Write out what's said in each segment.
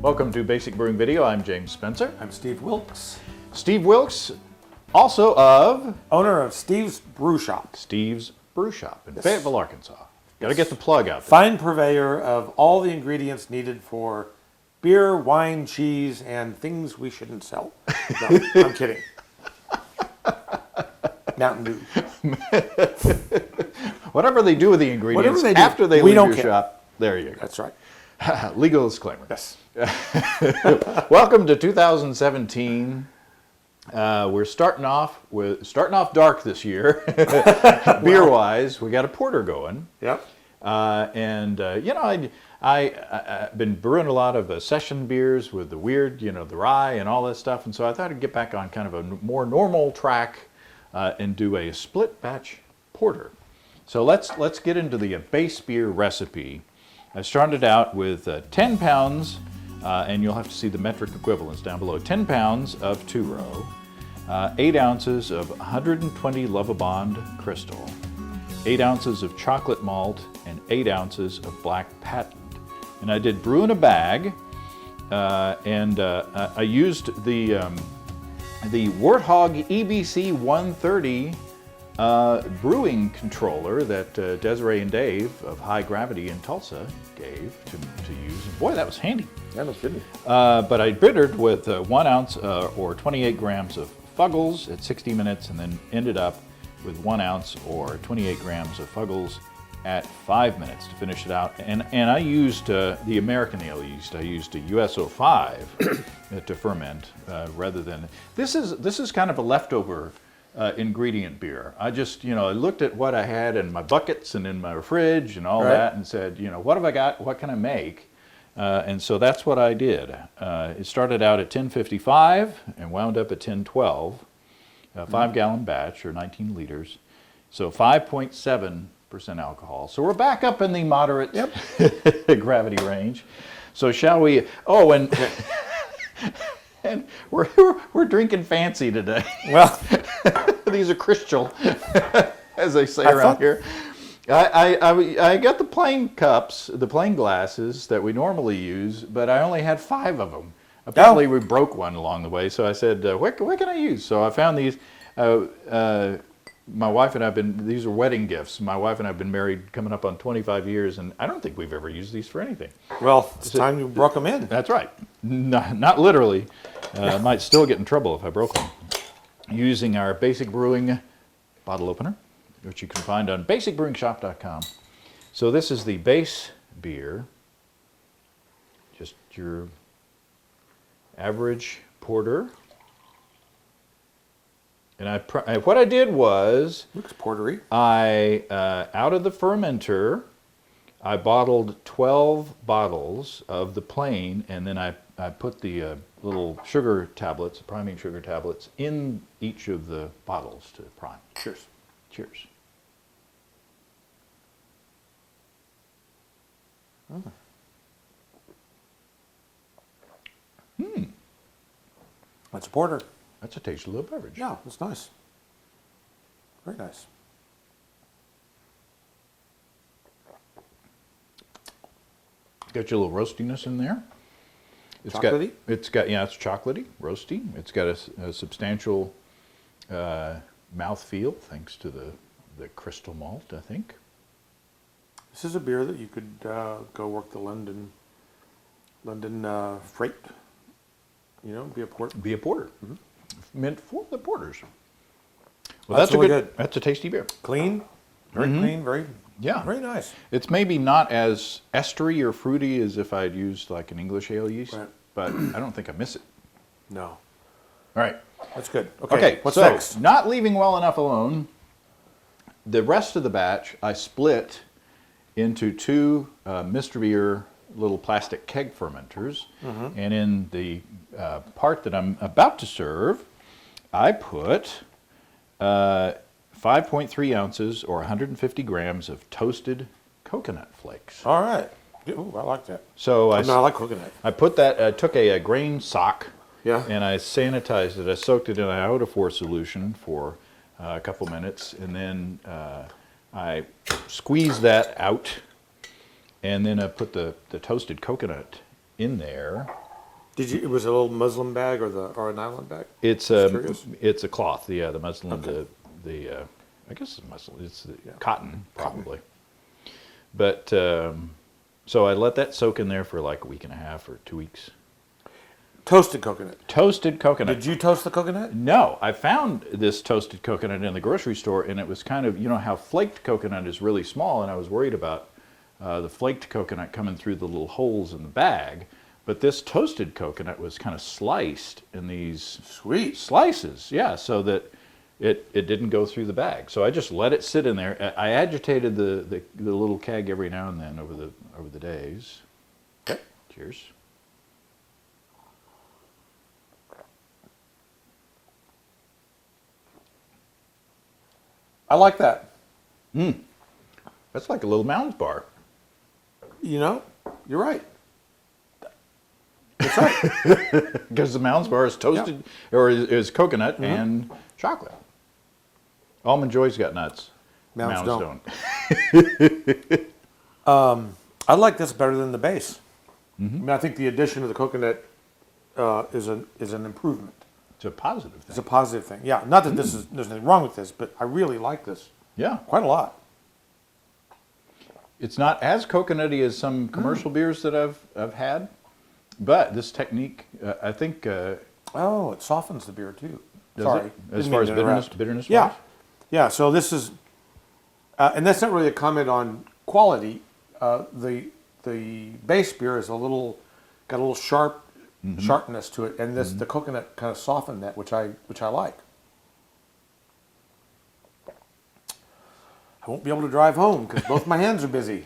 Welcome to Basic Brewing Video. I'm James Spencer. I'm Steve Wilkes. Steve Wilkes, also of Owner of Steve's Brew Shop. Steve's Brew Shop in Fayetteville, Arkansas. Got to get the plug out there. Fine purveyor of all the ingredients needed for beer, wine, cheese, and things we shouldn't sell. No, I'm kidding. Mountain Dew. Whatever they do with the ingredients They do, after they we leave don't your care. shop, there you go. That's right. Legal disclaimer. Yes. Welcome to 2017. We're starting off dark this year, beer-wise. We got a porter going. Yep. I've been brewing a lot of session beers with the weird, the rye and all that stuff, and so I thought I'd get back on kind of a more normal track and do a split batch porter. So let's get into the base beer recipe. I started out with 10 pounds, and you'll have to see the metric equivalents down below. 10 pounds of two-row, 8 ounces of 120 Lovibond Crystal, 8 ounces of chocolate malt, and 8 ounces of black patent. And I did brew in a bag, and I used the Warthog EBC 130 brewing controller that Desiree and Dave of High Gravity in Tulsa gave to use. And boy, that was handy. Yeah, no kidding. But I bittered with 1 ounce or 28 grams of Fuggles at 60 minutes, and then ended up with 1 ounce or 28 grams of Fuggles at 5 minutes to finish it out. And I used the American ale yeast. I used a US-05 to ferment rather than. This is kind of a leftover ingredient beer. I just, I looked at what I had in my buckets and in my fridge and all that, and said, what have I got? What can I make? And so that's what I did. It started out at 1055 and wound up at 1012, a 5-gallon batch or 19 liters. So 5.7% alcohol. So we're back up in the moderate gravity range. So shall we? Oh, and and we're drinking fancy today. Well, these are crystal, as they say around here. I got the plain cups, the plain glasses that we normally use, but I only had 5 of them. Apparently we broke one along the way, so I said, what can I use? So I found these. My wife and I these are wedding gifts. My wife and I have been married coming up on 25 years, and I don't think we've ever used these for anything. well, it's time you broke them in. That's right. Not literally. I might still get in trouble if I broke them. Using our Basic Brewing bottle opener, which you can find on basicbrewingshop.com. So this is the base beer, just your average porter. And what I did was, Looks portery. out of the fermenter, I bottled 12 bottles of the plain, and then I put the little sugar tablets, priming sugar tablets, in each of the bottles to prime. Cheers. Cheers. That's a porter. That's a tasty little beverage. Yeah, that's nice. Very nice. Got your little roastiness in there. Chocolatey? It's chocolatey, roasty. It's got a substantial mouthfeel thanks to the crystal malt, I think. This is a beer that you could go work the London freight. Be a porter. Be a porter. Mm-hmm. Meant for the porters. Well, that's really good. That's a tasty beer. Clean, very clean, very very nice. It's maybe not as estery or fruity as if I'd used like an English ale yeast, but I don't think I miss it. No. All right. That's good. Okay, what's so next? not leaving well enough alone, the rest of the batch I split into 2 Mr. Beer little plastic keg fermenters, and in the part that I'm about to serve, I put 5.3 ounces or 150 grams of toasted coconut flakes. All right. Ooh, I like that. So I like coconut. I put that. I took a grain sock. Yeah. And I sanitized it. I soaked it in an iodophor solution for a couple minutes, and then I squeezed that out, and then I put the toasted coconut in there, It was a little muslin bag or a nylon bag? It's Just curious. it's a cloth. The muslin. Okay. I guess it's muslin. It's the Yeah. cotton probably. But so I let that soak in there for like a week and a half or 2 weeks. Toasted coconut. Toasted coconut. Did you toast the coconut? No, I found this toasted coconut in the grocery store, and it was kind of, you know how flaked coconut is really small, and I was worried about the flaked coconut coming through the little holes in the bag. But this toasted coconut was kind of sliced in these Sweet. slices, yeah, so that it didn't go through the bag. So I just let it sit in there. I agitated the little keg every now and then over the days. Okay. Cheers. I like that. That's like a little Mounds bar. You know, you're right. That's right. Because the Mounds bar is toasted, or is coconut and chocolate. Almond Joy's got nuts. Mounds don't. I like this better than the base. I mean, I think the addition of the coconut is an improvement. It's a positive It's thing. a positive thing. Yeah, not that there's anything wrong with this, but I really like this Yeah. quite a lot. It's not as coconutty as some commercial beers that I've had, but this technique, I think, Oh, it softens the beer too. does Sorry, it? As didn't far mean as to interrupt. bitterness Yeah, wise? yeah. So this is, and that's not really a comment on quality. The base beer is got a little sharpness to it, and the coconut kind of softened that, which I like. I won't be able to drive home because both my hands are busy.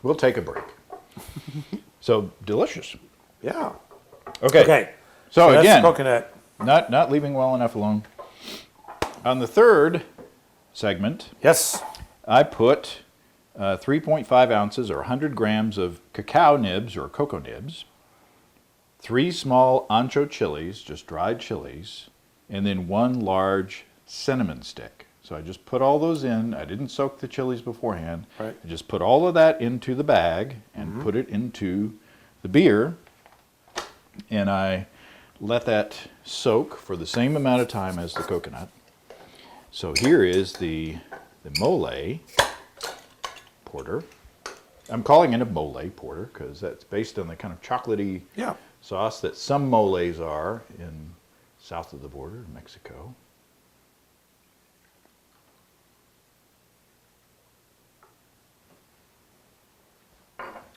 We'll take a break. So delicious. Yeah. Okay. Okay. So that's again, coconut. not leaving well enough alone. On the third segment, Yes. I put 3.5 ounces or 100 grams of cacao nibs or cocoa nibs, 3 small ancho chilies, just dried chilies, and then 1 large cinnamon stick. So I just put all those in. I didn't soak the chilies beforehand. Right. I just put all of that into the bag and put it into the beer, and I let that soak for the same amount of time as the coconut. So here is the mole porter. I'm calling it a mole porter because that's based on the kind of chocolatey Yeah. sauce that some moles are in south of the border, Mexico.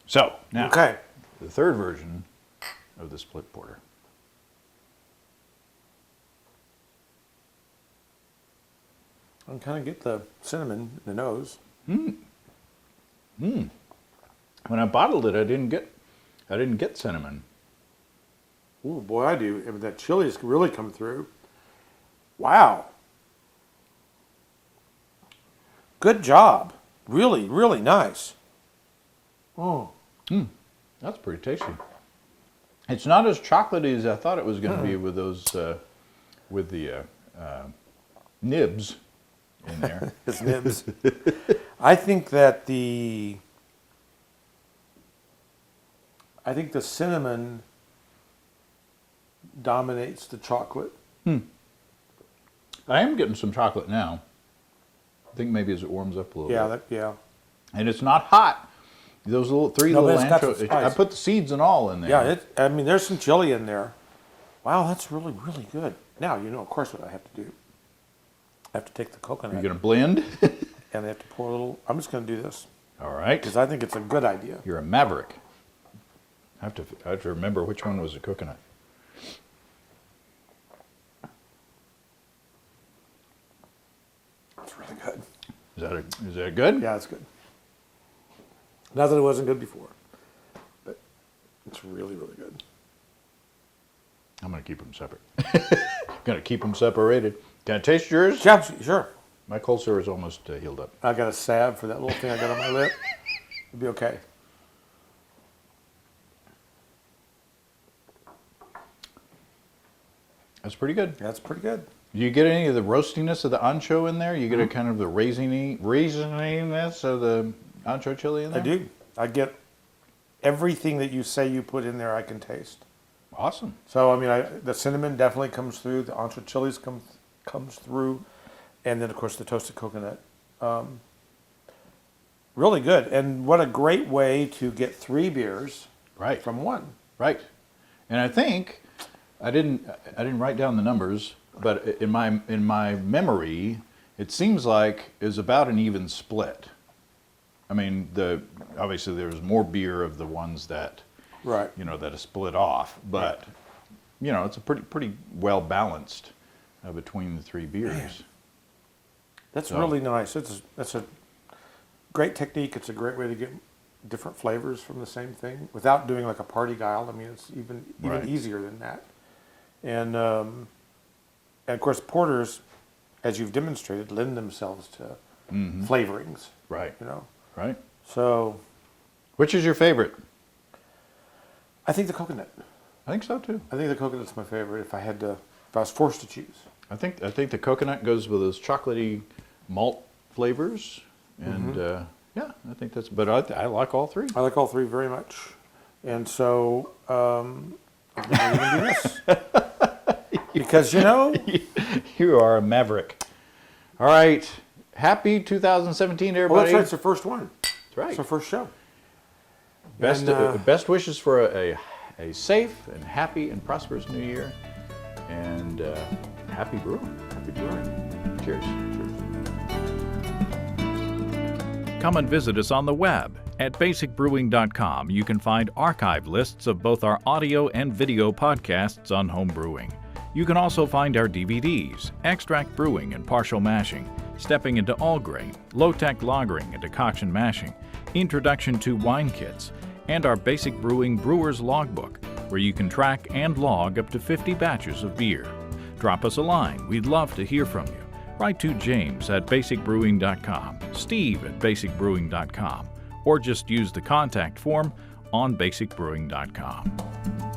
So now, Okay. the third version of the split porter. I can kind of get the cinnamon in the nose. When I bottled it, I didn't get cinnamon. Ooh, boy, I do. I mean, that chili's really come through. Wow. Good job. Really, really nice. Oh. That's pretty tasty. It's not as chocolatey as I thought it was going to be with those, with the nibs in there. It's nibs. I think the cinnamon dominates the chocolate. I am getting some chocolate now. I think maybe as it warms up a little bit. Yeah. And it's not hot. Those three No, but little it's got some anchovies. spice. I put the seeds and all in there. Yeah, I mean, there's some chili in there. Wow, that's really, really good. Now, of course, what I have to do. I have to take the coconut You're going to blend? and I have to pour a little. I'm just going to do this All right. because I think it's a good idea. You're a maverick. I have to remember which one was a coconut. It's really good. Is that good? Yeah, it's good. Not that it wasn't good before, but it's really, really good. I'm going to keep them separate. Going to keep them separated. Can I taste yours? Yeah, sure. My cold sore is almost healed up. I got a salve for that little thing I got on my lip. It'll be okay. That's pretty good. That's pretty good. Do you get any of the roastiness of the ancho in there? You get a kind of the raisininess of the ancho chili in there? I do. I get everything that you say you put in there, I can taste. Awesome. So, I mean, the cinnamon definitely comes through. The ancho chilies comes through. And then, of course, the toasted coconut. Really good. And what a great way to get 3 beers Right. from one. Right. And I think I didn't write down the numbers, but in my memory, it seems like is about an even split. I mean, obviously there's more beer of the ones that Right. that are split off, but it's a pretty well balanced between the 3 beers. Man. That's So- really nice. That's a great technique. It's a great way to get different flavors from the same thing without doing like a party guile. I mean, it's even Right. easier than that. And of course, porters, as you've demonstrated, lend themselves to flavorings. Right. Right. So Which is your favorite? I think the coconut. I think so too. I think the coconut's my favorite. If I was forced to choose. I think the coconut goes with those chocolatey malt flavors, and yeah, I think that's. But I like all 3. I like all 3 very much. And so I'm going to even do this. Because, You are a maverick. All right, happy 2017, well, everybody. that's right. It's the first one. That's right. It's our first show. Best And, best wishes for a safe and happy and prosperous new year, and happy brewing. Happy brewing. Cheers. Come and visit us on the web at basicbrewing.com. You can find archive lists of both our audio and video podcasts on home brewing. You can also find our DVDs, Extract Brewing and Partial Mashing, Stepping into All Grain, Low-Tech Lagering and Decoction Mashing, Introduction to Wine Kits, and our Basic Brewing Brewer's Logbook, where you can track and log up to 50 batches of beer. Drop us a line. We'd love to hear from you. Write to James at basicbrewing.com, Steve at basicbrewing.com, or just use the contact form on basicbrewing.com.